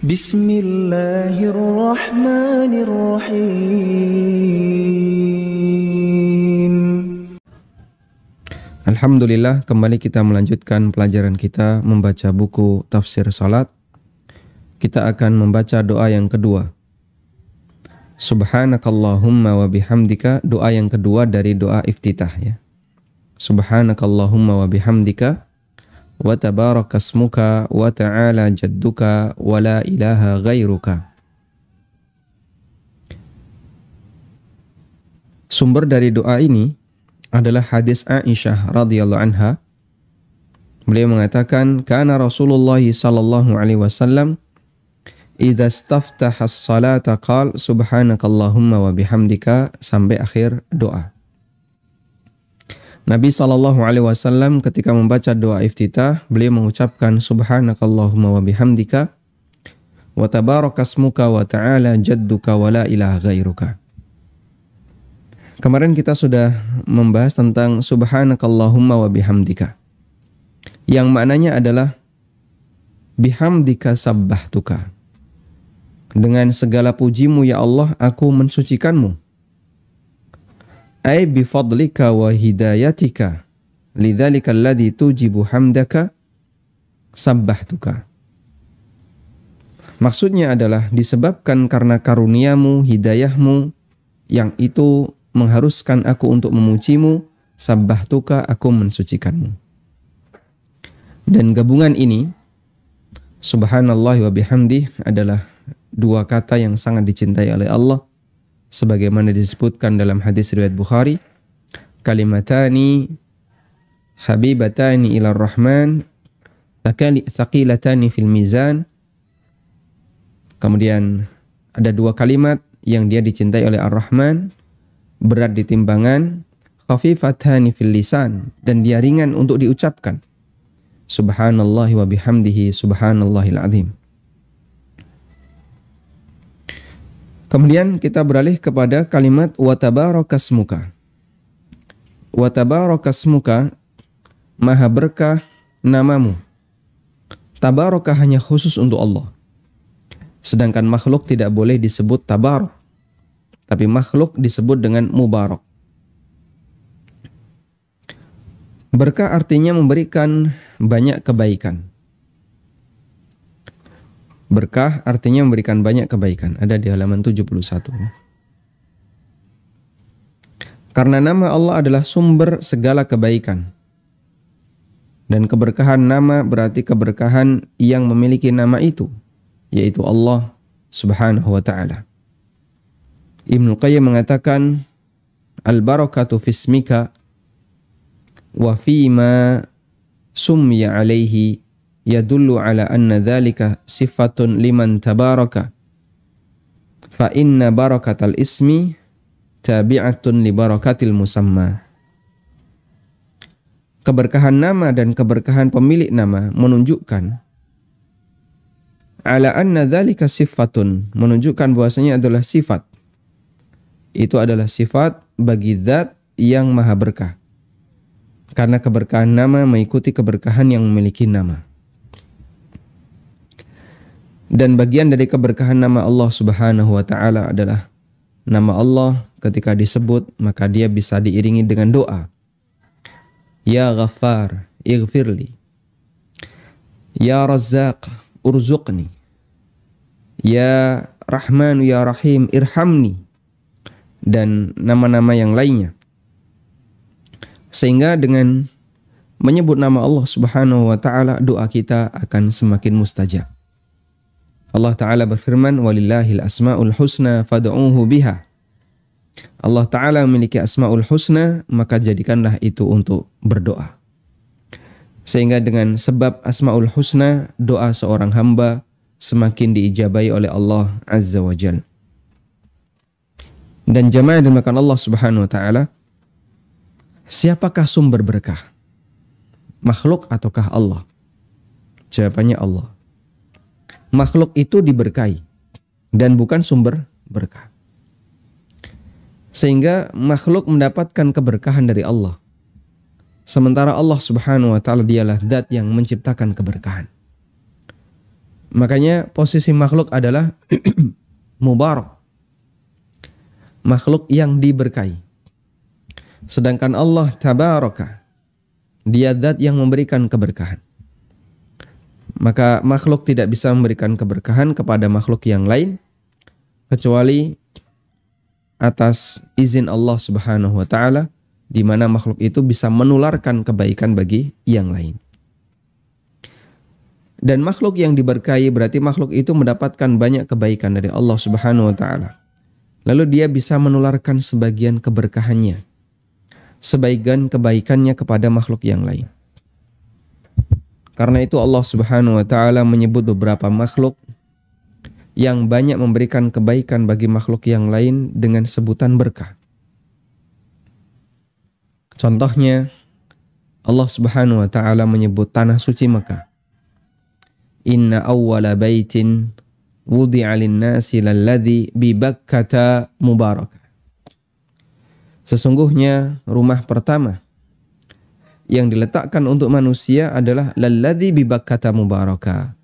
Bismillahirrahmanirrahim. Alhamdulillah, kembali kita melanjutkan pelajaran kita membaca buku tafsir salat. Kita akan membaca doa yang kedua. Subhanakallahumma wa bihamdika, doa yang kedua dari doa iftitah ya. Subhanakallahumma wa bihamdika wa tabarakasmuka wa ta'ala jadduka wa la ilaha ghairuka. Sumber dari doa ini adalah hadis Aisyah radhiyallahu anha. Beliau mengatakan, kana Rasulullah sallallahu alaihi wasallam idza istaftaha as-salata qala subhanakallahumma wa bihamdika sampai akhir doa. Nabi sallallahu alaihi wasallam ketika membaca doa iftitah, beliau mengucapkan subhanakallahumma wa bihamdika wa tabarakasmuka wa ta'ala jadduka wa la ilaha ghairuka. Kemarin kita sudah membahas tentang subhanakallahumma wa bihamdika, yang maknanya adalah bihamdika sabbahtuka. Dengan segala pujimu ya Allah, aku mensucikanmu. Ay bifadlika wa hidayatika lidzalika alladhi tujibu hamdaka sabbahtuka. Maksudnya adalah disebabkan karena karuniamu, hidayahmu, yang itu mengharuskan aku untuk memujimu, sabbahtuka, aku mensucikanmu. Dan gabungan ini, subhanallah wa bihamdih, adalah dua kata yang sangat dicintai oleh Allah, sebagaimana disebutkan dalam hadis riwayat Bukhari, kalimatani habibatani ila rahman thaqilatani fil mizan. Kemudian ada dua kalimat yang dia dicintai oleh Ar-Rahman, berat di timbangan, khafifatani fil lisan, dan dia ringan untuk diucapkan. Subhanallah wa bihamdihi subhanallahil azim. Kemudian kita beralih kepada kalimat wa tabarakasmuka. Wa tabarakasmuka, maha berkah namamu. Tabarakah hanya khusus untuk Allah. Sedangkan makhluk tidak boleh disebut tabarak, tapi makhluk disebut dengan mubarak. Berkah artinya memberikan banyak kebaikan. Berkah artinya memberikan banyak kebaikan. Ada di halaman 71. Karena nama Allah adalah sumber segala kebaikan. Dan keberkahan nama berarti keberkahan yang memiliki nama itu, yaitu Allah subhanahu wa ta'ala. Ibnu Qayyim mengatakan, al-barakatu fismika wa fima summiya alaihi yadullu ala anna dhalika sifatun liman tabaraka fa inna barakatal ismi tabi'atun li barakatil musamma. Keberkahan nama dan keberkahan pemilik nama menunjukkan ala anna dhalika sifatun, menunjukkan bahwasanya adalah sifat. Itu adalah sifat bagi zat yang maha berkah. Karena keberkahan nama mengikuti keberkahan yang memiliki nama. Dan bagian dari keberkahan nama Allah subhanahu wa ta'ala adalah nama Allah ketika disebut, maka dia bisa diiringi dengan doa. Ya Ghaffar, ighfirli. Ya Razzaq, urzuqni. Ya Rahman, ya Rahim, irhamni. Dan nama-nama yang lainnya. Sehingga dengan menyebut nama Allah subhanahu wa ta'ala, doa kita akan semakin mustajab. Allah Ta'ala berfirman, walillahil asma'ul husna fad'uuhu biha. Allah Ta'ala memiliki asma'ul husna, maka jadikanlah itu untuk berdoa. Sehingga dengan sebab asma'ul husna, doa seorang hamba semakin diijabai oleh Allah Azza wa Jal. Dan jamaah dimakan Allah Subhanahu wa Ta'ala, siapakah sumber berkah? Makhluk ataukah Allah? Jawabannya Allah. Makhluk itu diberkahi dan bukan sumber berkah. Sehingga makhluk mendapatkan keberkahan dari Allah. Sementara Allah subhanahu wa ta'ala dialah zat yang menciptakan keberkahan. Makanya posisi makhluk adalah mubarak, makhluk yang diberkahi. Sedangkan Allah tabaraka, dia zat yang memberikan keberkahan. Maka makhluk tidak bisa memberikan keberkahan kepada makhluk yang lain kecuali atas izin Allah Subhanahu wa taala, di mana makhluk itu bisa menularkan kebaikan bagi yang lain. Dan makhluk yang diberkahi berarti makhluk itu mendapatkan banyak kebaikan dari Allah Subhanahu wa taala. Lalu dia bisa menularkan sebagian keberkahannya, sebagian kebaikannya kepada makhluk yang lain. Karena itu Allah Subhanahu wa taala menyebut beberapa makhluk yang banyak memberikan kebaikan bagi makhluk yang lain dengan sebutan berkah. Contohnya Allah Subhanahu wa taala menyebut tanah suci Mekah. Inna awwala baitin wudi'a lin-nasi lalladzi bi Bakkata mubarakah. Sesungguhnya rumah pertama yang diletakkan untuk manusia adalah lalladzi bi Bakkata mubarakah.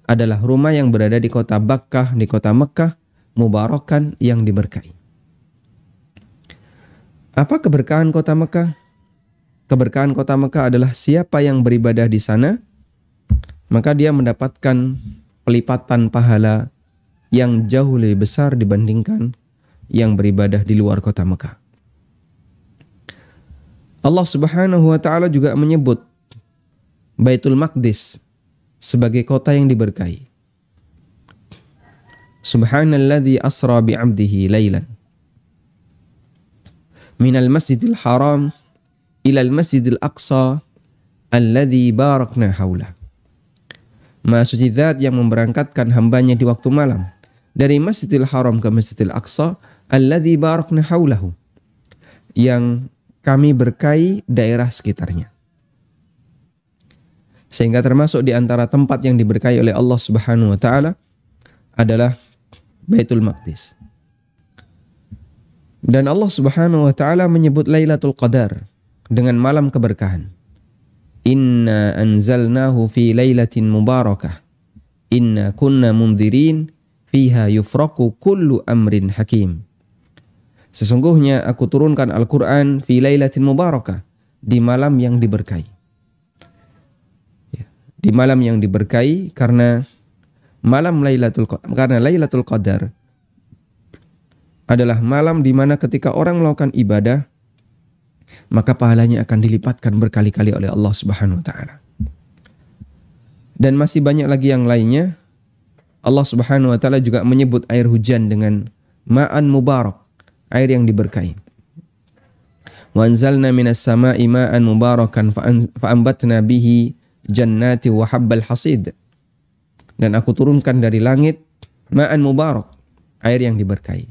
Adalah rumah yang berada di kota Bakkah, di kota Mekah, mubarakan, yang diberkahi. Apa keberkahan kota Mekah? Keberkahan kota Mekah adalah siapa yang beribadah di sana, maka dia mendapatkan pelipatan pahala yang jauh lebih besar dibandingkan yang beribadah di luar kota Mekah. Allah Subhanahu wa taala juga menyebut Baitul Maqdis sebagai kota yang diberkahi. Subhanalladzi asra bi'abdihi lailan minal masjidil haram ilal masjidil aqsa alladzi barakna haulah. Maha suci zat yang memberangkatkan hambanya di waktu malam dari Masjidil Haram ke Masjidil Aqsa alladzi barakna haulahu, yang kami berkahi daerah sekitarnya. Sehingga termasuk di antara tempat yang diberkahi oleh Allah Subhanahu wa taala adalah Baitul Maqdis. Dan Allah Subhanahu wa taala menyebut Lailatul Qadar dengan malam keberkahan. Inna anzalnahu fi lailatin mubarakah. Inna kunna mundzirin fiha yufraqu kullu amrin hakim. Sesungguhnya aku turunkan Al-Quran fi lailatin mubarakah, di malam yang diberkahi. Di malam yang diberkahi karena Lailatul Qadar adalah malam di mana ketika orang melakukan ibadah, maka pahalanya akan dilipatkan berkali-kali oleh Allah Subhanahu wa taala. Dan masih banyak lagi yang lainnya. Allah Subhanahu wa taala juga menyebut air hujan dengan ma'an mubarak, air yang diberkahi. Wa anzalna minas sama'i ma'an mubarakan fa'ambatna bihi jannati wa habbal hasid. Dan aku turunkan dari langit ma'an mubarak, air yang diberkahi.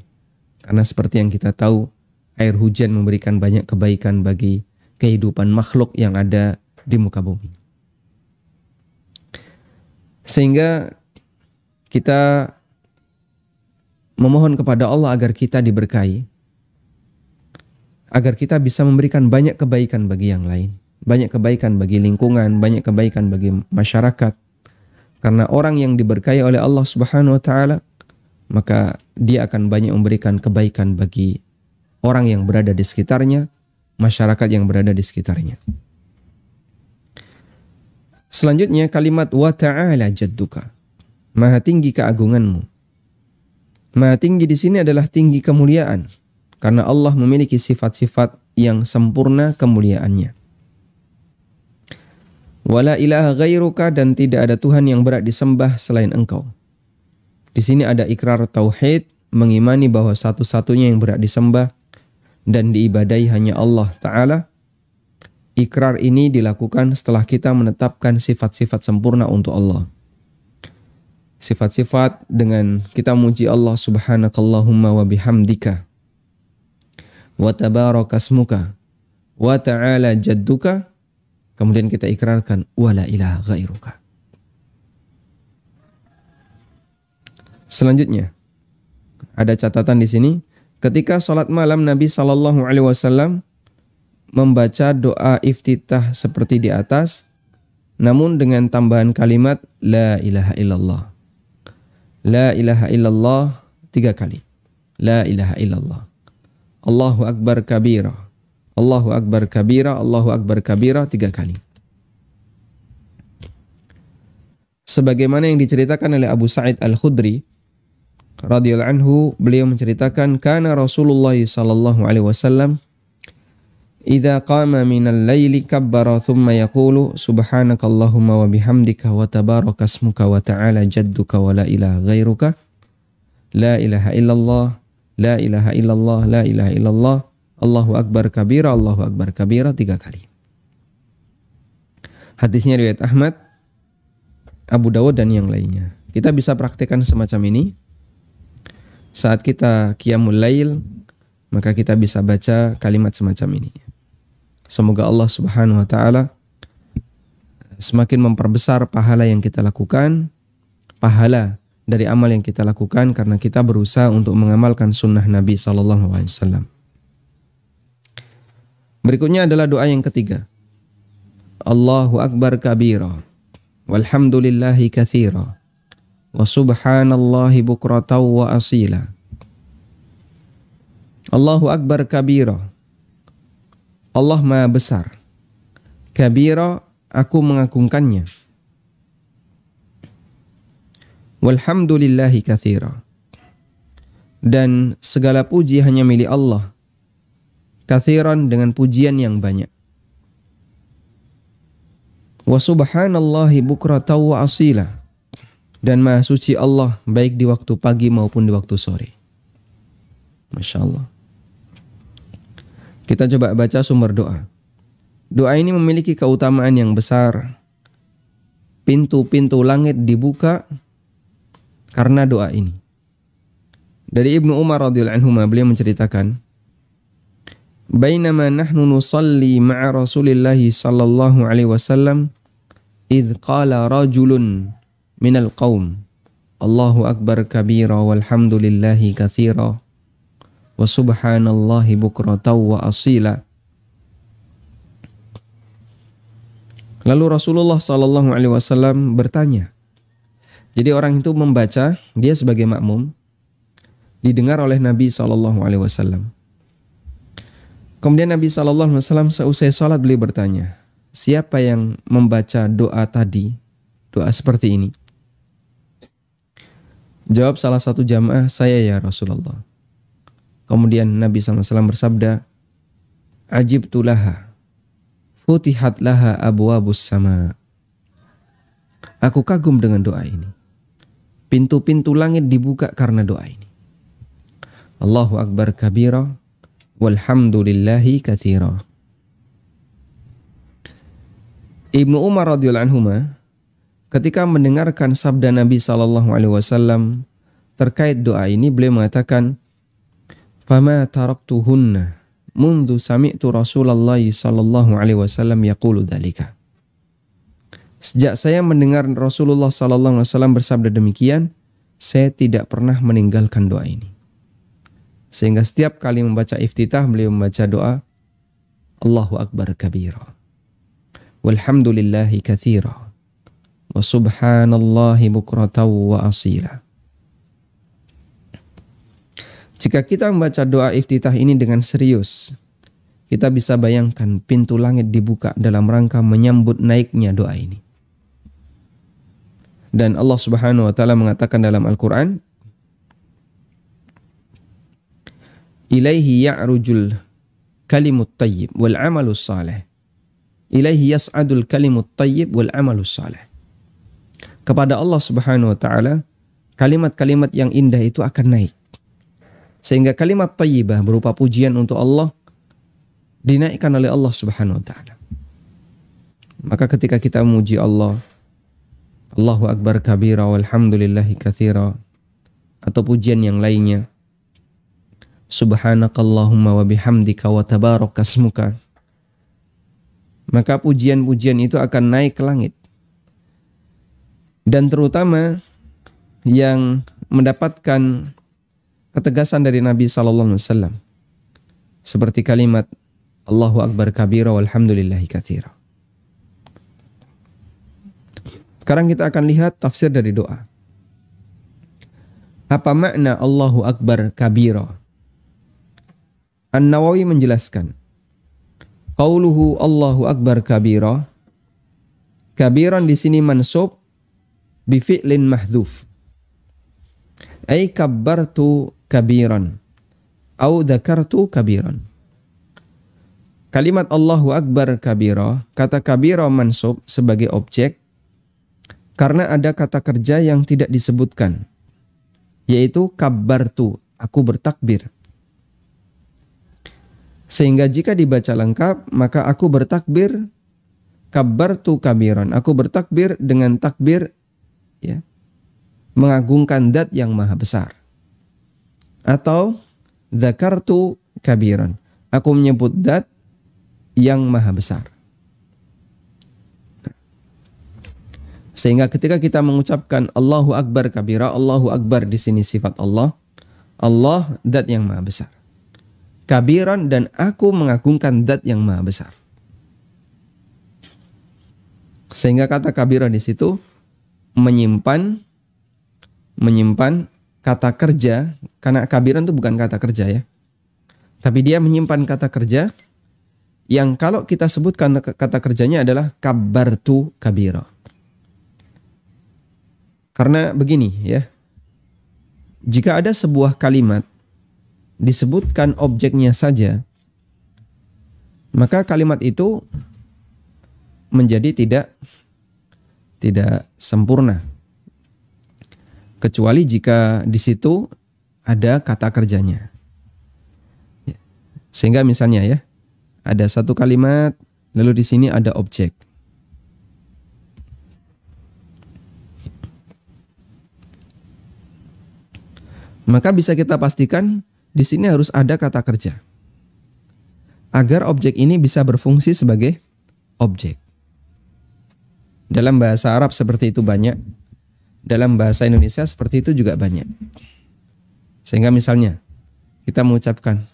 Karena seperti yang kita tahu, air hujan memberikan banyak kebaikan bagi kehidupan makhluk yang ada di muka bumi. Sehingga kita memohon kepada Allah agar kita diberkahi, agar kita bisa memberikan banyak kebaikan bagi yang lain, banyak kebaikan bagi lingkungan, banyak kebaikan bagi masyarakat. Karena orang yang diberkahi oleh Allah Subhanahu wa taala, maka dia akan banyak memberikan kebaikan bagi orang yang berada di sekitarnya, masyarakat yang berada di sekitarnya. Selanjutnya kalimat wa ta'ala jadduka. Maha tinggi keagunganmu. Maha tinggi di sini adalah tinggi kemuliaan, karena Allah memiliki sifat-sifat yang sempurna kemuliaannya. Wala ilaha ghairuka, dan tidak ada Tuhan yang berhak disembah selain Engkau. Di sini ada ikrar tauhid, mengimani bahwa satu-satunya yang berhak disembah dan diibadahi hanya Allah Ta'ala. Ikrar ini dilakukan setelah kita menetapkan sifat-sifat sempurna untuk Allah. Sifat-sifat dengan kita memuji Allah subhanakallahumma wa bihamdika wa tabarakasmuka wa ta'ala jadduka. Kemudian kita ikrarkan wala ilaha ghairuka. Selanjutnya ada catatan di sini. Ketika sholat malam Nabi SAW membaca doa iftitah seperti di atas, namun dengan tambahan kalimat La ilaha illallah. La ilaha illallah 3 kali. La ilaha illallah. Allahu akbar kabira. Allahu akbar kabira. Allahu akbar kabira 3 kali. Sebagaimana yang diceritakan oleh Abu Sa'id Al-Khudri radhiyallahu anhu, beliau menceritakan kana Rasulullah sallallahu alaihi wasallam idza qama minal laili kabbara thumma yaqulu subhanakallahumma wa bihamdika wa tabarakasmuka wa ta'ala jadduka wa la ilaha ghairuka la ilaha illallah la ilaha illallah la ilaha illallah Allahu akbar kabira 3 kali. Hadisnya riwayat Ahmad, Abu Dawud dan yang lainnya. Kita bisa praktikkan semacam ini. Saat kita qiyamul lail, maka kita bisa baca kalimat semacam ini. Semoga Allah Subhanahu wa taala semakin memperbesar pahala yang kita lakukan, pahala dari amal yang kita lakukan karena kita berusaha untuk mengamalkan sunnah Nabi sallallahu alaihi wasallam. Berikutnya adalah doa yang ketiga. Allahu akbar kabira walhamdulillahi katsira wa subhanallahi bukratan wa asila. Allahu akbar kabira. Allah Maha besar. Kabira, aku mengagungkannya. Walhamdulillahi katsira. Dan segala puji hanya milik Allah. Katsiran, dengan pujian yang banyak. Wa subhanallahi bukratan wa asila. Dan Maha suci Allah baik di waktu pagi maupun di waktu sore. Masya Allah. Kita coba baca sumber doa. Doa ini memiliki keutamaan yang besar. Pintu-pintu langit dibuka karena doa ini. Dari Ibnu Umar radhiyallahu anhu, beliau menceritakan, bainama nahnu nusalli ma'a Rasulillah sallallahu alaihi wasallam idh qala rajulun minal qaum Allahu akbar kabira walhamdulillahi katsira wa subhanallahi bukratan wa asila. Lalu Rasulullah sallallahu alaihi wasallam bertanya. Jadi orang itu membaca, dia sebagai makmum, didengar oleh Nabi sallallahu alaihi wasallam. Kemudian Nabi sallallahu alaihi wasallam seusai salat beliau bertanya, siapa yang membaca doa tadi, doa seperti ini? Jawab salah satu jamaah, saya ya Rasulullah. Kemudian Nabi SAW bersabda, Ajibtu laha, futihat laha abwabus sama. Aku kagum dengan doa ini. Pintu-pintu langit dibuka karena doa ini. Allahu akbar kabira, walhamdulillahi katsira. Ibnu Umar radhiyallahu anhu ketika mendengarkan sabda Nabi SAW terkait doa ini, beliau mengatakan, Fama taraktuhunna mundu sami'tu Rasulullah sallallahu alaihi wasallam yaqulu dzalika. Sejak saya mendengar Rasulullah sallallahu alaihi wasallam bersabda demikian, saya tidak pernah meninggalkan doa ini. Sehingga setiap kali membaca iftitah, beliau membaca doa Allahu akbar kabira walhamdulillahi katsira wa subhanallahi bukratan wa asila. Jika kita membaca doa iftitah ini dengan serius, kita bisa bayangkan pintu langit dibuka dalam rangka menyambut naiknya doa ini. Dan Allah Subhanahu wa taala mengatakan dalam Al-Qur'an, Ilaihi ya'rujul kalimut tayyib wal amalus salih. Ilaihi yas'adul kalimut tayyib wal amalus salih. Kepada Allah Subhanahu wa taala, kalimat-kalimat yang indah itu akan naik. Sehingga kalimat tayyibah berupa pujian untuk Allah dinaikkan oleh Allah Subhanahu wa taala. Maka ketika kita memuji Allah, Allahu akbar kabira walhamdulillahi katsira, atau pujian yang lainnya, subhanakallahumma wa bihamdika wa tabarakasmuka, maka pujian-pujian itu akan naik ke langit. Dan terutama yang mendapatkan ketegasan dari Nabi SAW, seperti kalimat Allahu akbar kabira walhamdulillahi katsira. Sekarang kita akan lihat tafsir dari doa. Apa makna Allahu Akbar kabira? An-Nawawi menjelaskan, qauluhu Allahu Akbar kabira, kabiran di sini mansub bi fi'lin mahdzuf. Ai kabbartu kabiran au dzakartu kabiran. Kalimat Allahu Akbar kabira, kata kabira mansub sebagai objek karena ada kata kerja yang tidak disebutkan, yaitu kabbartu, aku bertakbir. Sehingga jika dibaca lengkap, maka aku bertakbir, kabbartu kabiran, aku bertakbir dengan takbir, ya, mengagungkan zat yang maha besar. Atau dzakartu kabiran, aku menyebut zat yang maha besar. Sehingga ketika kita mengucapkan Allahu Akbar kabira, Allahu Akbar di sini sifat Allah, Allah zat yang maha besar. Kabiran, dan aku mengagungkan zat yang maha besar. Sehingga kata kabiran di situ menyimpan kata kerja, karena kabiran itu bukan kata kerja ya. Tapi dia menyimpan kata kerja yang kalau kita sebutkan kata kerjanya adalah kabbartu kabira. Karena begini ya. Jika ada sebuah kalimat disebutkan objeknya saja, maka kalimat itu menjadi tidak sempurna. Kecuali jika di situ ada kata kerjanya. Sehingga misalnya ya, ada satu kalimat lalu di sini ada objek. Maka bisa kita pastikan di sini harus ada kata kerja agar objek ini bisa berfungsi sebagai objek. Dalam bahasa Arab seperti itu banyak, dalam bahasa Indonesia seperti itu juga banyak. Sehingga misalnya kita mengucapkan,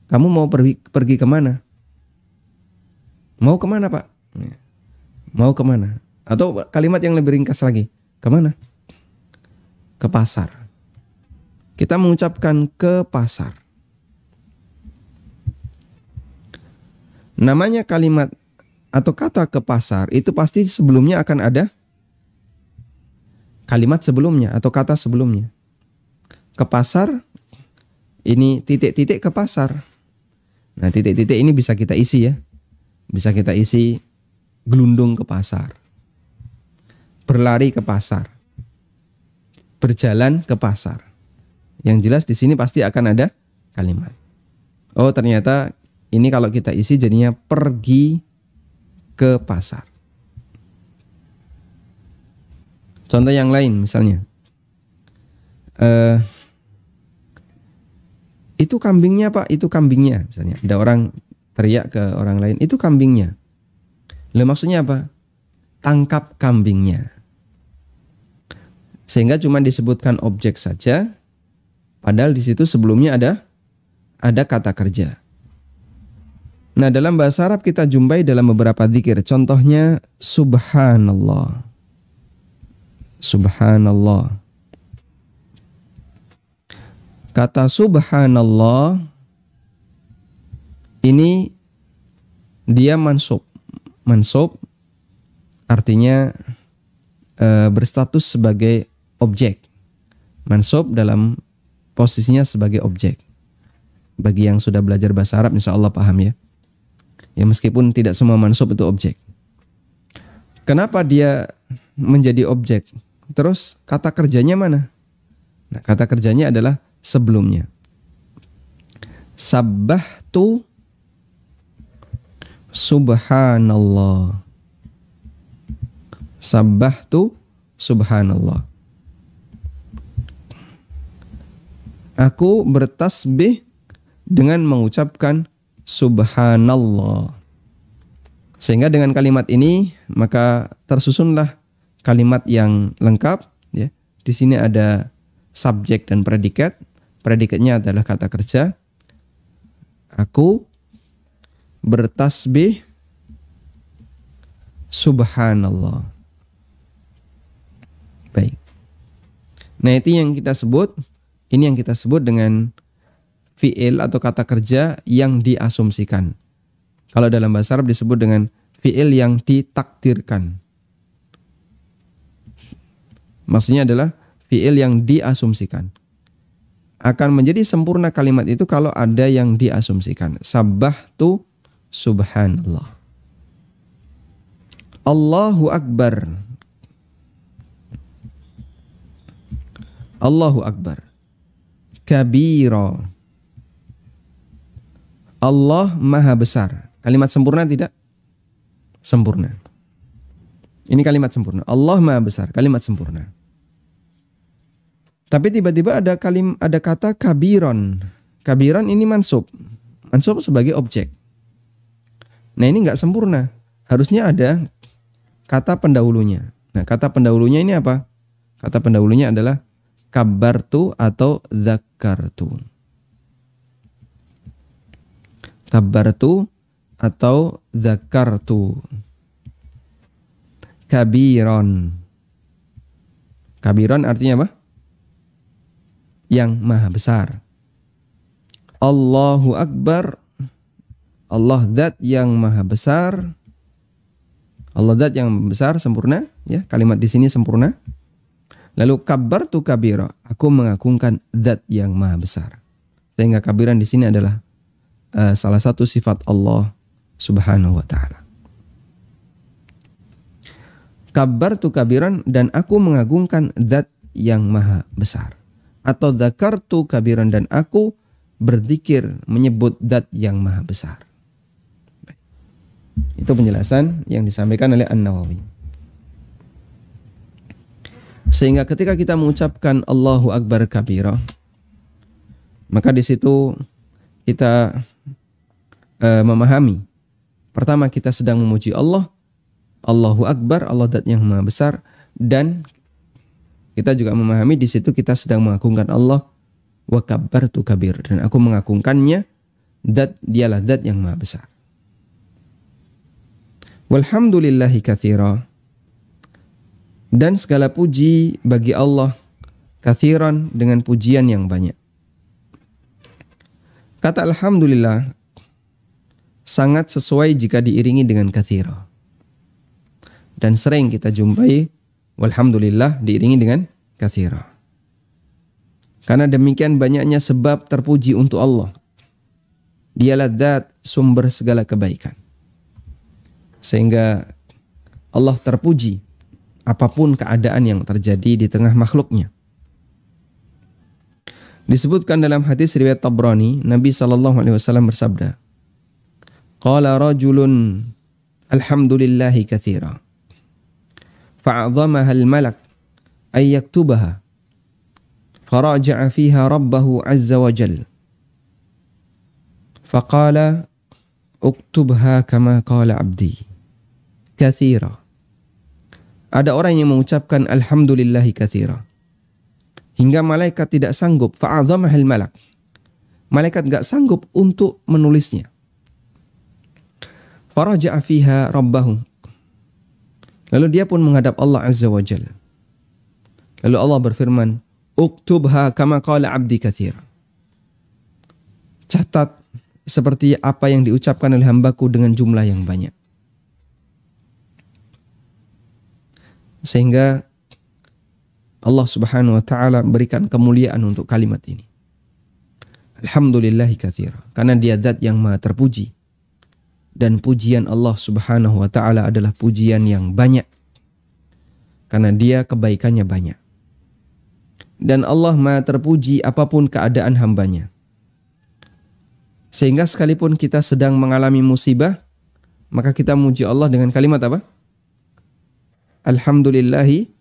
kamu mau pergi kemana? Mau kemana Pak? Mau kemana? Atau kalimat yang lebih ringkas lagi, kemana? Ke pasar. Kita mengucapkan ke pasar. Namanya kalimat atau kata ke pasar itu pasti sebelumnya akan ada kalimat sebelumnya atau kata sebelumnya. Ke pasar, ini titik-titik ke pasar. Nah, titik-titik ini bisa kita isi ya. Bisa kita isi gelundung ke pasar. Berlari ke pasar. Berjalan ke pasar. Yang jelas di sini pasti akan ada kalimat. Oh, ternyata ini kalau kita isi jadinya pergi ke pasar. Contoh yang lain misalnya. Itu kambingnya Pak, itu kambingnya. Misalnya ada orang teriak ke orang lain, itu kambingnya. Lalu maksudnya apa? Tangkap kambingnya. Sehingga cuma disebutkan objek saja. Padahal di situ sebelumnya ada kata kerja. Nah, dalam bahasa Arab kita jumpai dalam beberapa dzikir. Contohnya subhanallah. Subhanallah. Kata subhanallah ini dia mansub. Mansub artinya berstatus sebagai objek. Mansub dalam posisinya sebagai objek. Bagi yang sudah belajar bahasa Arab insya Allah paham ya. Ya meskipun tidak semua mansub itu objek. Kenapa dia menjadi objek? Terus kata kerjanya mana? Nah, kata kerjanya adalah sebelumnya. Sabbahtu subhanallah. Sabbahtu subhanallah. Aku bertasbih dengan mengucapkan subhanallah. Sehingga dengan kalimat ini maka tersusunlah kalimat yang lengkap ya. Di sini ada subjek dan predikat. Predikatnya adalah kata kerja. Aku bertasbih subhanallah. Baik. Nah, ini yang kita sebut dengan fi'il atau kata kerja yang diasumsikan. Kalau dalam bahasa Arab disebut dengan fi'il yang ditakdirkan. Maksudnya adalah fi'il yang diasumsikan. Akan menjadi sempurna kalimat itu kalau ada yang diasumsikan. Sabbahtu subhanallah. Allahu Akbar. Allahu Akbar. Kabira. Allah Maha Besar. Kalimat sempurna tidak? Sempurna. Ini kalimat sempurna. Allah Maha Besar, kalimat sempurna. Tapi tiba-tiba ada kata kabiron. Kabiron ini mansub. Mansub sebagai objek. Nah, ini enggak sempurna. Harusnya ada kata pendahulunya. Nah, kata pendahulunya ini apa? Kata pendahulunya adalah kabartu atau zakartu. Kabartu atau zakartu. Kabiron. Kabiron artinya apa? Yang maha besar. Allahu Akbar. Allah zat yang maha besar. Allah zat yang besar, sempurna, ya. Kalimat di sini sempurna. Lalu kabartu kabira, aku mengagungkan zat yang maha besar. Sehingga kabiran di sini adalah salah satu sifat Allah Subhanahu wa taala. Kabartu kabiran, dan aku mengagungkan zat yang maha besar. Atau zakartu kabiran, dan aku berzikir menyebut zat yang maha besar. Itu penjelasan yang disampaikan oleh An-Nawawi. Sehingga ketika kita mengucapkan Allahu Akbar kabira, maka di situ kita memahami, pertama kita sedang memuji Allah, Allahu Akbar, Allah zat yang maha besar, dan kita juga memahami di situ kita sedang mengagungkan Allah, wa kabbartu kabir, dan aku mengagungkannya, dialah zat yang maha besar. Walhamdulillahi katsira, dan segala puji bagi Allah, katsiran, dengan pujian yang banyak. Kata alhamdulillah sangat sesuai jika diiringi dengan katsira. Dan sering kita jumpai walhamdulillah diiringi dengan katsira. Karena demikian banyaknya sebab terpuji untuk Allah. Dialah zat sumber segala kebaikan. Sehingga Allah terpuji apapun keadaan yang terjadi di tengah makhluknya. Disebutkan dalam hadis riwayat Tabrani, Nabi SAW bersabda, Qala rajulun alhamdulillahi katsira, fa'azamaha al-malak ay yaktubaha, faraja'a fiha rabbahu azza wa jal, faqala uktubha kama qala abdi katsira. Ada orang yang mengucapkan alhamdulillahi katsira hingga malaikat tidak sanggup, fa'azamahal malak, malaikat enggak sanggup untuk menulisnya. Faraja'a fiha rabbahu, lalu dia pun menghadap Allah azza wa jalla. Lalu Allah berfirman, uktubha kama qala abdi katsira, catat seperti apa yang diucapkan oleh hambaku dengan jumlah yang banyak. Sehingga Allah Subhanahu wa taala berikan kemuliaan untuk kalimat ini. Alhamdulillahi katsira, karena dia zat yang maha terpuji. Dan pujian Allah Subhanahu wa taala adalah pujian yang banyak. Karena dia kebaikannya banyak. Dan Allah maha terpuji apapun keadaan hambanya. Sehingga sekalipun kita sedang mengalami musibah, maka kita memuji Allah dengan kalimat apa? Alhamdulillahi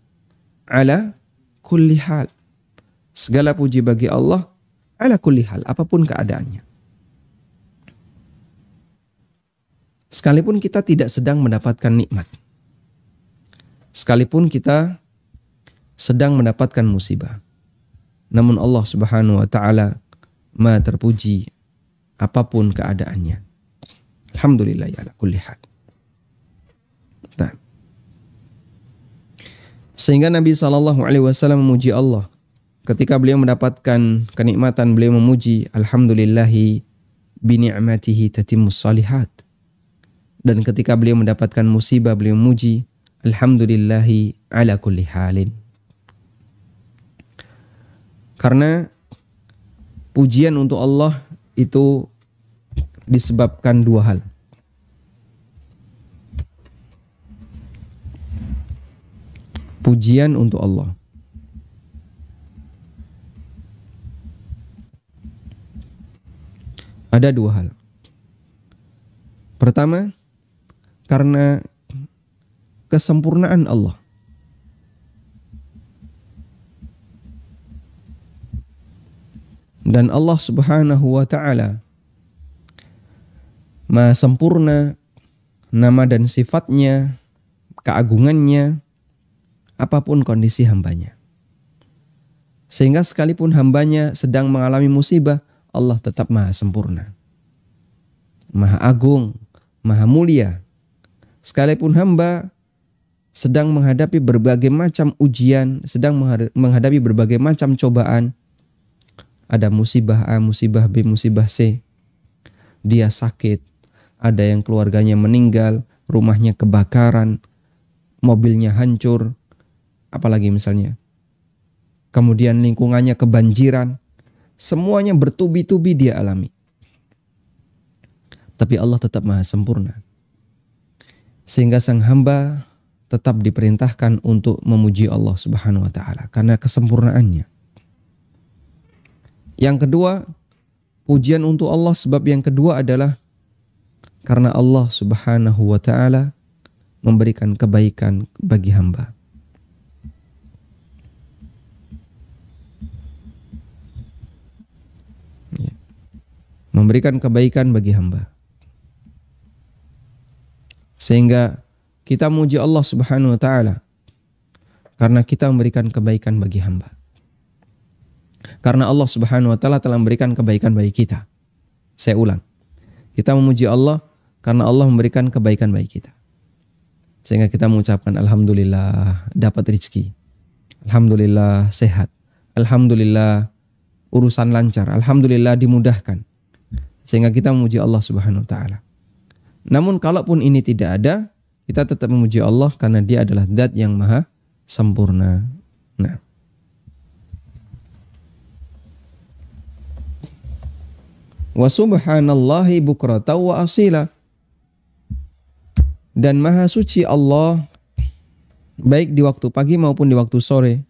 ala kulli hal. Segala puji bagi Allah ala kulli hal, apapun keadaannya. Sekalipun kita tidak sedang mendapatkan nikmat, sekalipun kita sedang mendapatkan musibah, namun Allah Subhanahu wa taala maha terpuji apapun keadaannya. Alhamdulillahi ala kulli hal. Nah, sehingga Nabi SAW memuji Allah ketika beliau mendapatkan kenikmatan, beliau memuji alhamdulillahi bini'matihi tatimmus shalihat. Dan ketika beliau mendapatkan musibah, beliau memuji alhamdulillahi ala kulli halin. Karena pujian untuk Allah itu disebabkan dua hal. Pujian untuk Allah. Ada dua hal. Pertama, karena kesempurnaan Allah. Dan Allah Subhanahu wa ta'ala Maha sempurna, nama dan sifatnya, keagungannya, apapun kondisi hambanya. Sehingga sekalipun hambanya sedang mengalami musibah, Allah tetap maha sempurna, maha agung, maha mulia. Sekalipun hamba sedang menghadapi berbagai macam ujian, sedang menghadapi berbagai macam cobaan, ada musibah A, musibah B, musibah C, dia sakit, ada yang keluarganya meninggal, rumahnya kebakaran, mobilnya hancur, apalagi misalnya. Kemudian lingkungannya kebanjiran, semuanya bertubi-tubi dia alami. Tapi Allah tetap maha sempurna. Sehingga sang hamba tetap diperintahkan untuk memuji Allah Subhanahu wa ta'ala karena kesempurnaannya. Yang kedua, pujian untuk Allah, sebab yang kedua adalah karena Allah Subhanahu wa ta'ala memberikan kebaikan bagi hamba. Memberikan kebaikan bagi hamba. Sehingga kita memuji Allah Subhanahu wa ta'ala karena kita memberikan kebaikan bagi hamba. Karena Allah Subhanahu wa ta'ala telah memberikan kebaikan bagi kita. Saya ulang. Kita memuji Allah karena Allah memberikan kebaikan bagi kita. Sehingga kita mengucapkan alhamdulillah dapat rezeki. Alhamdulillah sehat. Alhamdulillah urusan lancar. Alhamdulillah dimudahkan. Sehingga kita memuji Allah Subhanahu wa ta'ala. Namun kalaupun ini tidak ada, kita tetap memuji Allah karena Dia adalah zat yang maha sempurna. Nah, wa subhanallahi bukratan wa asila. Dan maha suci Allah baik di waktu pagi maupun di waktu sore.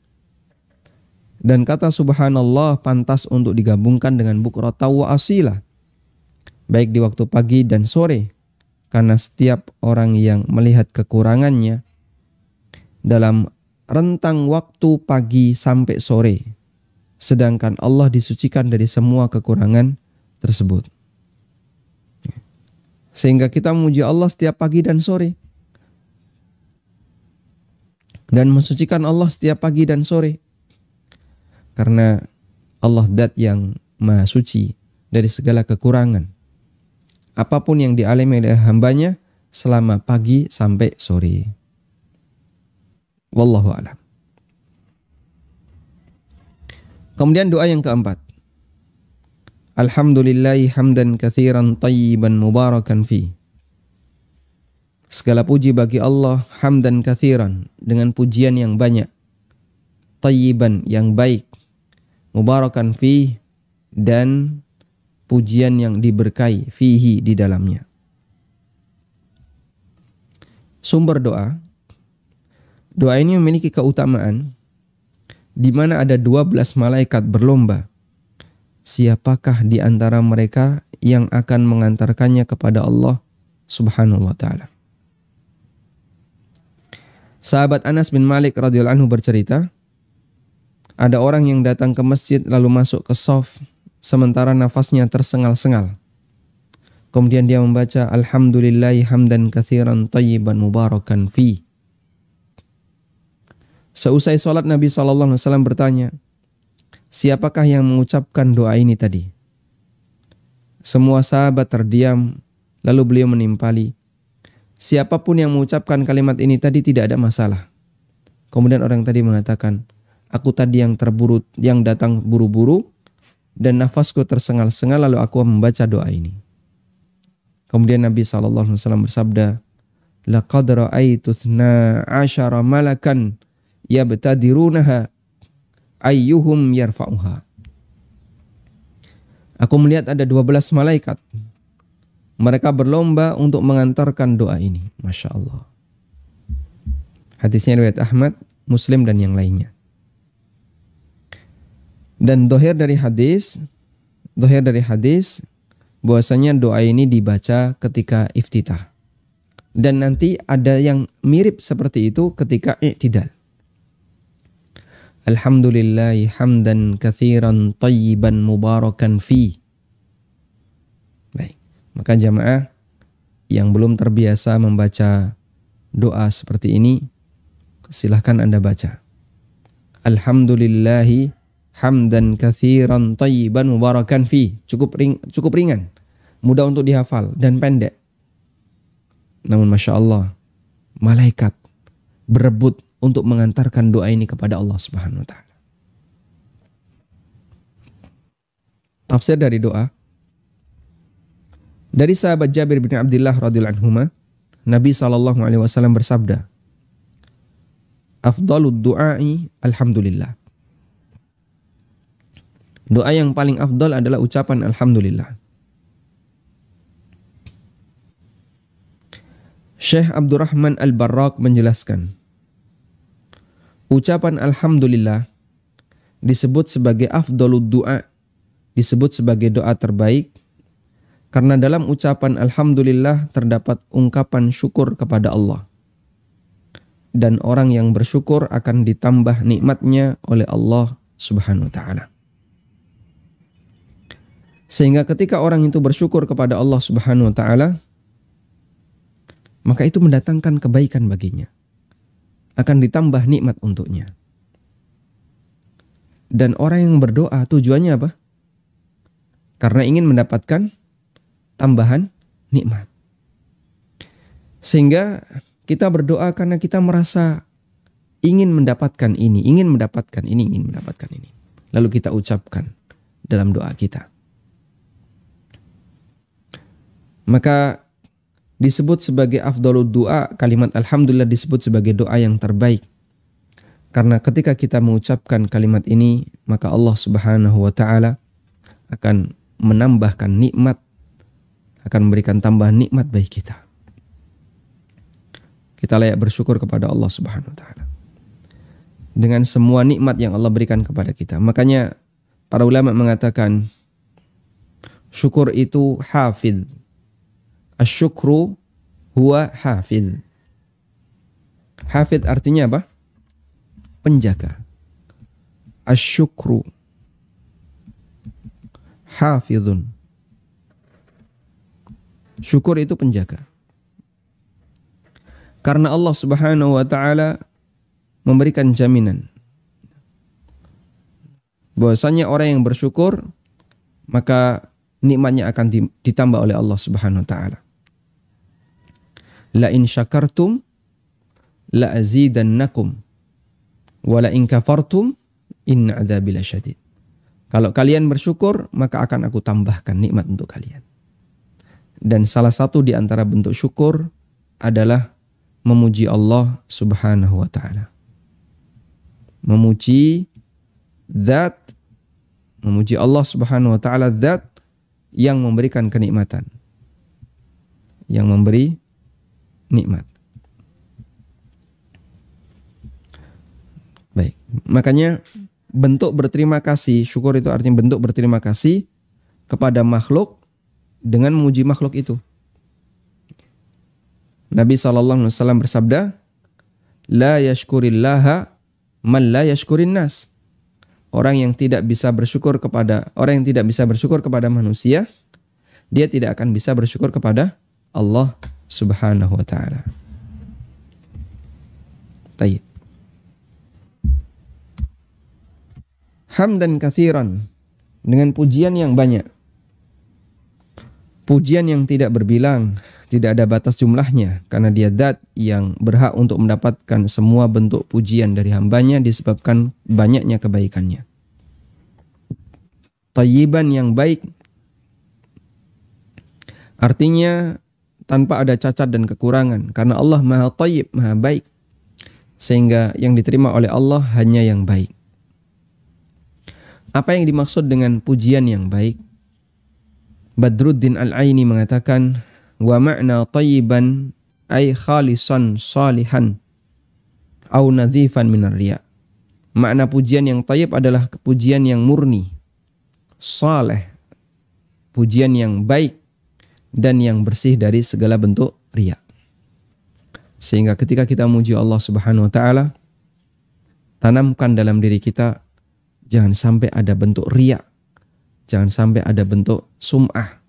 Dan kata subhanallah pantas untuk digabungkan dengan bukratan wa asila, baik di waktu pagi dan sore. Karena setiap orang yang melihat kekurangannya dalam rentang waktu pagi sampai sore, sedangkan Allah disucikan dari semua kekurangan tersebut. Sehingga kita memuji Allah setiap pagi dan sore. Dan mensucikan Allah setiap pagi dan sore. Karena Allah zat yang maha suci dari segala kekurangan. Apapun yang dialami oleh hambanya selama pagi sampai sore. Wallahu a'lam. Kemudian doa yang keempat. Alhamdulillahi hamdan katsiran tayyiban mubarakan fi. Segala puji bagi Allah, hamdan katsiran, dengan pujian yang banyak, tayyiban yang baik, mubarakan fi, dan pujian yang diberkahi fihi di dalamnya. Sumber doa. Doa ini memiliki keutamaan di mana ada 12 malaikat berlomba. Siapakah di antara mereka yang akan mengantarkannya kepada Allah Subhanahu wa ta'ala. Sahabat Anas bin Malik radhiyallahu anhu bercerita, ada orang yang datang ke masjid lalu masuk ke shaf sementara nafasnya tersengal-sengal. Kemudian dia membaca alhamdulillahi hamdan katsiran tayyiban mubarakan fi. Seusai salat Nabi SAW bertanya, siapakah yang mengucapkan doa ini tadi? Semua sahabat terdiam, lalu beliau menimpali, siapapun yang mengucapkan kalimat ini tadi tidak ada masalah. Kemudian orang tadi mengatakan, Aku tadi yang terburu, yang datang buru-buru, dan nafasku tersengal-sengal, lalu aku membaca doa ini. Kemudian Nabi SAW bersabda, laqad ra'aitu 12 malakan yabtadirunaha ayyuhum yarfa'uha. Aku melihat ada 12 malaikat. Mereka berlomba untuk mengantarkan doa ini. Masya Allah. Hadisnya riwayat Ahmad, Muslim, dan yang lainnya. Dan dohir dari hadis bahwasanya doa ini dibaca ketika iftitah. Dan nanti ada yang mirip seperti itu ketika i'tidal. Alhamdulillahi hamdan katsiran tayyiban mubarakan fi. Baik, maka jamaah yang belum terbiasa membaca doa seperti ini, silahkan Anda baca. Alhamdulillahi hamdan katsiran tayyiban mubarakan fi. Cukup ringan, mudah untuk dihafal dan pendek. Namun Masya Allah, malaikat berebut untuk mengantarkan doa ini kepada Allah Subhanahu wa ta'ala. Tafsir dari doa. Dari sahabat Jabir bin Abdullah radhiyallahu anhuma, Nabi SAW bersabda, afdalud du'ai alhamdulillah. Doa yang paling afdal adalah ucapan alhamdulillah. Syekh Abdurrahman Al-Barraq menjelaskan, ucapan alhamdulillah disebut sebagai afdalud du'a, disebut sebagai doa terbaik karena dalam ucapan alhamdulillah terdapat ungkapan syukur kepada Allah. Dan orang yang bersyukur akan ditambah nikmatnya oleh Allah Subhanahu wa ta'ala. Sehingga ketika orang itu bersyukur kepada Allah Subhanahu wa ta'ala, maka itu mendatangkan kebaikan baginya. Akan ditambah nikmat untuknya. Dan orang yang berdoa tujuannya apa? Karena ingin mendapatkan tambahan nikmat. Sehingga kita berdoa karena kita merasa ingin mendapatkan ini, ingin mendapatkan ini, ingin mendapatkan ini. Lalu kita ucapkan dalam doa kita. Maka disebut sebagai afdalud du'a, kalimat alhamdulillah disebut sebagai doa yang terbaik. Karena ketika kita mengucapkan kalimat ini, maka Allah Subhanahu wa ta'ala akan menambahkan nikmat, akan memberikan tambahan nikmat bagi kita. Kita layak bersyukur kepada Allah Subhanahu wa ta'ala dengan semua nikmat yang Allah berikan kepada kita. Makanya para ulama mengatakan syukur itu hafidh. Asyukru huwa hafidh. Hafidh artinya apa? Penjaga. Asyukru hafidhun. Syukur itu penjaga. Karena Allah Subhanahu wa ta'ala memberikan jaminan bahwasanya orang yang bersyukur maka nikmatnya akan ditambah oleh Allah Subhanahu wa ta'ala. La in syakartum la azidannakum wa la in kafartum inna adzabi lasyadid. Kalau kalian bersyukur maka akan aku tambahkan nikmat untuk kalian. Dan salah satu di antara bentuk syukur adalah memuji Allah Subhanahu wa ta'ala. Memuji zat, memuji Allah Subhanahu wa ta'ala, zat yang memberikan kenikmatan, yang memberi nikmat. Baik, makanya bentuk berterima kasih, syukur itu artinya bentuk berterima kasih kepada makhluk dengan memuji makhluk itu. Nabi SAW bersabda, la yashkurillaha man la yashkurin nas. Orang yang tidak bisa bersyukur kepada manusia, dia tidak akan bisa bersyukur kepada Allah Subhanahu wa ta'ala. Baik. Hamdan katsiran, dengan pujian yang banyak. Pujian yang tidak berbilang, tidak ada batas jumlahnya, karena dia zat yang berhak untuk mendapatkan semua bentuk pujian dari hambanya disebabkan banyaknya kebaikannya. Thayyiban yang baik, artinya tanpa ada cacat dan kekurangan, karena Allah maha thayyib, maha baik, sehingga yang diterima oleh Allah hanya yang baik. Apa yang dimaksud dengan pujian yang baik? Badruddin Al-Aini mengatakan, wa ma'na thayyiban ay khalisan salihan au nadhifan minar riya. Makna pujian yang thayyib adalah pujian yang murni, saleh, pujian yang baik dan yang bersih dari segala bentuk riya. Sehingga ketika kita memuji Allah Subhanahu wa taala, tanamkan dalam diri kita jangan sampai ada bentuk riya, jangan sampai ada bentuk sum'ah.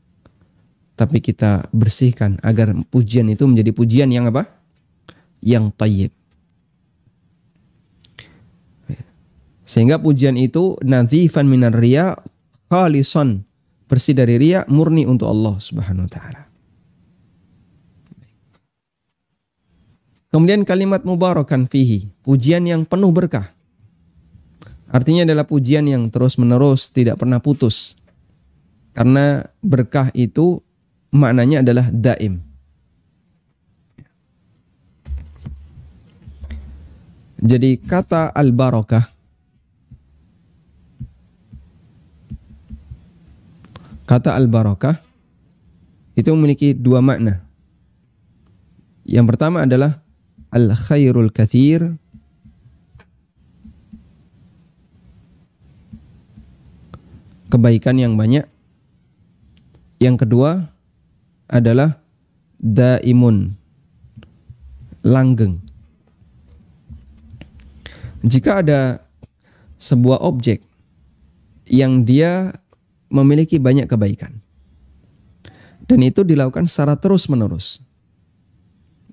Tapi kita bersihkan agar pujian itu menjadi pujian yang apa? Yang thayyib. Sehingga pujian itu nadhifan minar riya, khalisan, bersih dari riya, murni untuk Allah Subhanahu wa taala. Kemudian kalimat mubarakan fihi, pujian yang penuh berkah. Artinya adalah pujian yang terus-menerus, tidak pernah putus. Karena berkah itu maknanya adalah daim. Jadi kata al-barakah, itu memiliki dua makna. Yang pertama adalah al-khairul katsir, kebaikan yang banyak. Yang kedua adalah daimun, langgeng. Jika ada sebuah objek yang dia memiliki banyak kebaikan dan itu dilakukan secara terus-menerus,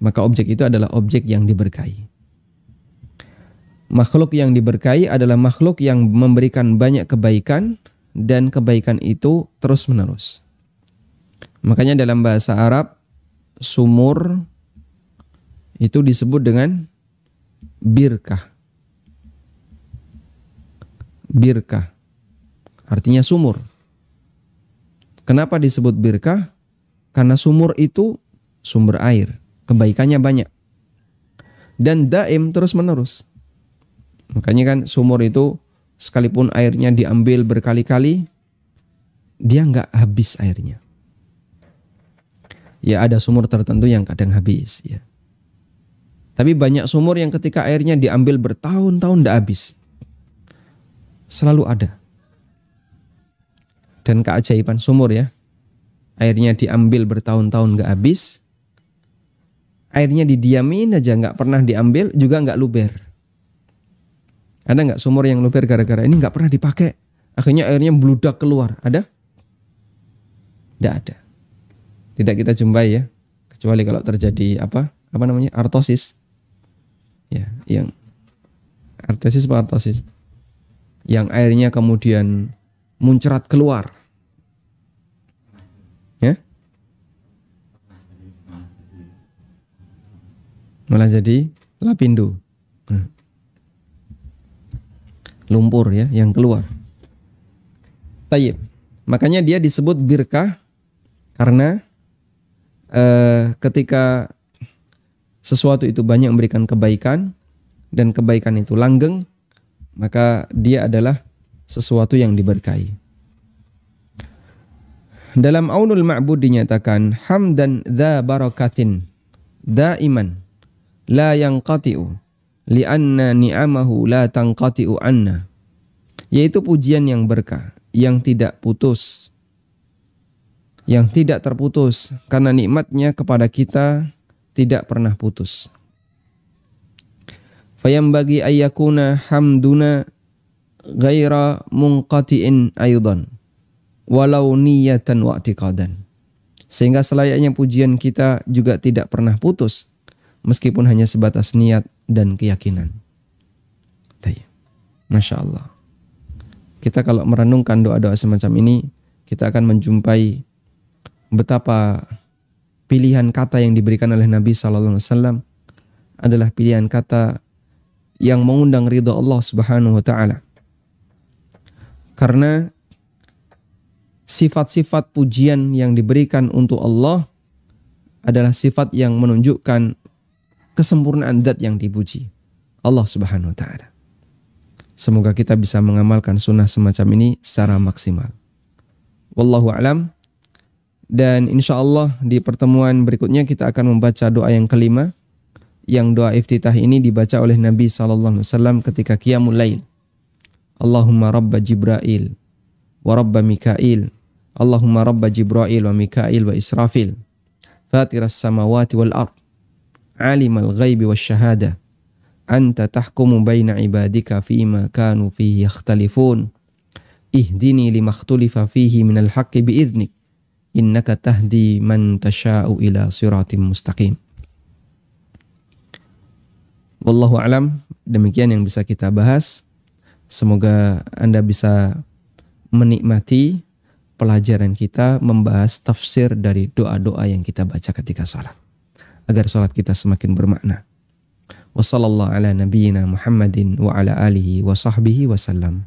maka objek itu adalah objek yang diberkahi. Makhluk yang diberkahi adalah makhluk yang memberikan banyak kebaikan dan kebaikan itu terus-menerus. Makanya dalam bahasa Arab, sumur itu disebut dengan birkah. Birkah artinya sumur. Kenapa disebut birkah? Karena sumur itu sumber air, kebaikannya banyak. Dan daim terus-menerus. Makanya kan sumur itu sekalipun airnya diambil berkali-kali, dia nggak habis airnya. Ya ada sumur tertentu yang kadang habis ya. Tapi banyak sumur yang ketika airnya diambil bertahun-tahun tidak habis. Selalu ada. Dan keajaiban sumur ya. Airnya diambil bertahun-tahun nggak habis. Airnya didiamin aja nggak pernah diambil juga nggak luber. Ada nggak sumur yang luber gara-gara ini nggak pernah dipakai? Akhirnya airnya meludak keluar. Ada? Tidak ada. Tidak kita jumpai ya, kecuali kalau terjadi apa namanya artosis, ya, yang artosis apa artosis, yang airnya kemudian muncrat keluar, ya, malah jadi lapindo, lumpur ya yang keluar. Tayyib, makanya dia disebut birkah karena ketika sesuatu itu banyak memberikan kebaikan dan kebaikan itu langgeng, maka dia adalah sesuatu yang diberkahi. Dalam Aunul Ma'bud dinyatakan hamdan dza barakatin daiman la yanqati'u li'anna ni'amahu la tanqati'u anna, yaitu pujian yang berkah yang tidak putus, yang tidak terputus karena nikmatnya kepada kita tidak pernah putus. Fayambagi ayyakuna hamduna ghaira munqati'in aydan walau niyatan wa i'tiqadan. Sehingga selayaknya pujian kita juga tidak pernah putus meskipun hanya sebatas niat dan keyakinan. Masya Allah. Kita kalau merenungkan doa-doa semacam ini, kita akan menjumpai betapa pilihan kata yang diberikan oleh Nabi SAW adalah pilihan kata yang mengundang ridha Allah Subhanahu wa taala. Karena sifat-sifat pujian yang diberikan untuk Allah adalah sifat yang menunjukkan kesempurnaan zat yang dipuji, Allah Subhanahu wa taala. Semoga kita bisa mengamalkan sunnah semacam ini secara maksimal. Wallahu a'lam. Dan insya Allah di pertemuan berikutnya kita akan membaca doa yang kelima, yang doa iftitah ini dibaca oleh Nabi SAW ketika qiyamul lail. Allahumma rabba Jibrail wa rabba Mikail, Allahumma rabba Jibrail wa Mikail wa Israfil, fatiras samawati wal ard, alimal ghaibi wa syahada, anta tahkumu baina ibadika fima kanu fihi yakhtalifun, ihdini lima ikhtulifa fihi minal haqqi biiznik, innaka tahdi man tasha'u ila siratim mustaqim. Wallahu alam, demikian yang bisa kita bahas. Semoga Anda bisa menikmati pelajaran kita membahas tafsir dari doa-doa yang kita baca ketika sholat, agar sholat kita semakin bermakna. Wassallallahu ala nabiyyina Muhammadin wa ala alihi wa sahbihi wasallam.